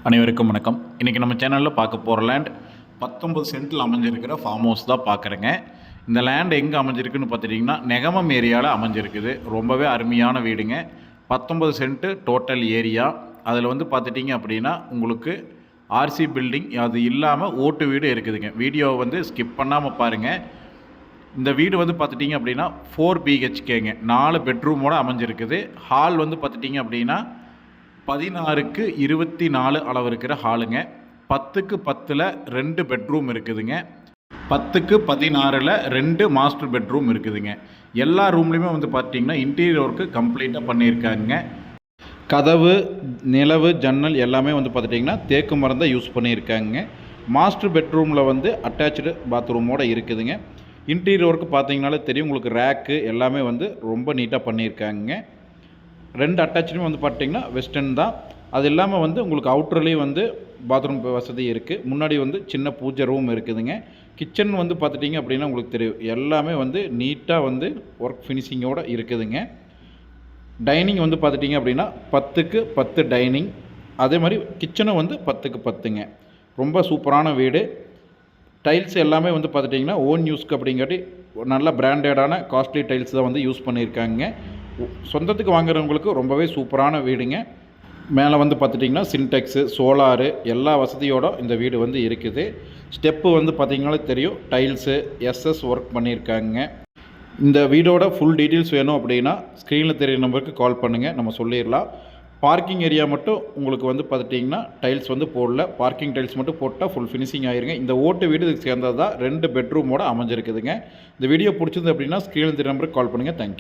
அனைவருக்கும் வணக்கம். இன்றைக்கி நம்ம சேனலில் பார்க்க போகிற லேண்ட் 19 சென்ட்டில் அமைஞ்சிருக்கிற ஃபார்ம் ஹவுஸ் தான் பார்க்குறேங்க. இந்த லேண்ட் எங்கே அமைஞ்சிருக்குன்னு பார்த்துட்டிங்கன்னா நெகமம் ஏரியாவில் அமைஞ்சிருக்குது. ரொம்பவே அருமையான வீடுங்க. 19 சென்ட்டு டோட்டல் ஏரியா. அதில் வந்து பார்த்துட்டிங்க அப்படின்னா உங்களுக்கு ஆர்சி பில்டிங் அது இல்லாமல் ஓட்டு வீடு இருக்குதுங்க. வீடியோவை வந்து ஸ்கிப் பண்ணாமல் பாருங்கள். இந்த வீடு வந்து பார்த்துட்டிங்க அப்படின்னா 4 BHKங்க, 4 பெட்ரூமோடு அமைஞ்சிருக்குது. ஹால் வந்து பார்த்துட்டிங்க அப்படின்னா 16க்கு 24 அளவு இருக்கிற ஹாலுங்க. 10க்கு 10ல் 2 பெட்ரூம் இருக்குதுங்க. 10க்கு 16ல் 2 மாஸ்டர் பெட்ரூம் இருக்குதுங்க. எல்லா ரூம்லேயுமே வந்து பார்த்திங்கன்னா இன்டீரியர் ஒர்க்கு கம்ப்ளீட்டாக பண்ணியிருக்காங்க. கதவு, நிலவு, ஜன்னல் எல்லாமே வந்து பார்த்துட்டிங்கன்னா தேக்கு மரம் தான் யூஸ் பண்ணியிருக்காங்க. மாஸ்டர் பெட்ரூமில் வந்து அட்டாச்சு பாத்ரூமோடு இருக்குதுங்க. இன்டீரியர் ஒர்க்கு பார்த்தீங்கனாலே தெரியும் உங்களுக்கு. ரேக்கு எல்லாமே வந்து ரொம்ப நீட்டாக பண்ணியிருக்காங்க. 2 அட்டாச்சுமே வந்து பார்த்திங்கன்னா வெஸ்டர்ன் தான். அது இல்லாமல் வந்து உங்களுக்கு அவுட்டர்லேயும் வந்து பாத்ரூம் வசதி இருக்குது. முன்னாடி வந்து சின்ன பூஜை ரூம் இருக்குதுங்க. கிச்சன் வந்து பார்த்துட்டிங்க அப்படின்னா உங்களுக்கு தெரியும் எல்லாமே வந்து நீட்டாக வந்து ஒர்க் ஃபினிஷிங்கோடு இருக்குதுங்க. டைனிங் வந்து பார்த்துட்டிங்க அப்படின்னா 10க்கு 10 டைனிங். அதே மாதிரி கிச்சனும் வந்து 10க்கு 10ங்க. ரொம்ப சூப்பரான வீடு. டைல்ஸ் எல்லாமே வந்து பார்த்துட்டிங்கன்னா ஓன் யூஸ்க்கு அப்படிங்காட்டி நல்ல பிராண்டடான காஸ்ட்லி டைல்ஸ் தான் வந்து யூஸ் பண்ணியிருக்காங்க. சொந்தத்துக்கு வாங்குறவங்களுக்கு ரொம்பவே சூப்பரான வீடுங்க. மேலே வந்து பார்த்துட்டிங்கன்னா சின்டெக்ஸு, சோலாரு எல்லா வசதியோடு இந்த வீடு வந்து இருக்குது. ஸ்டெப்பு வந்து பார்த்திங்கனாலே தெரியும் டைல்ஸு எஸ்எஸ் ஒர்க் பண்ணியிருக்காங்க. இந்த வீடோட ஃபுல் டீட்டெயில்ஸ் வேணும் அப்படின்னா ஸ்க்ரீனில் தெரிகிற நம்பருக்கு கால் பண்ணுங்கள், நம்ம சொல்லிடலாம். பார்க்கிங் ஏரியா மட்டும் உங்களுக்கு வந்து பார்த்துட்டிங்கன்னா டைல்ஸ் வந்து போடல. பார்க்கிங் டைல்ஸ் மட்டும் போட்டால் ஃபுல் ஃபினிஷிங் ஆயிருங்க. இந்த ஓட்டு வீடு இதுக்கு சேர்ந்தது தான் 2 பெட்ரூமோடு அமைஞ்சிருக்குதுங்க. இந்த வீடியோ பிடிச்சது அப்படின்னா ஸ்க்ரீனில் தெரிகிற நம்பருக்கு கால் பண்ணுங்கள். தேங்க்யூ.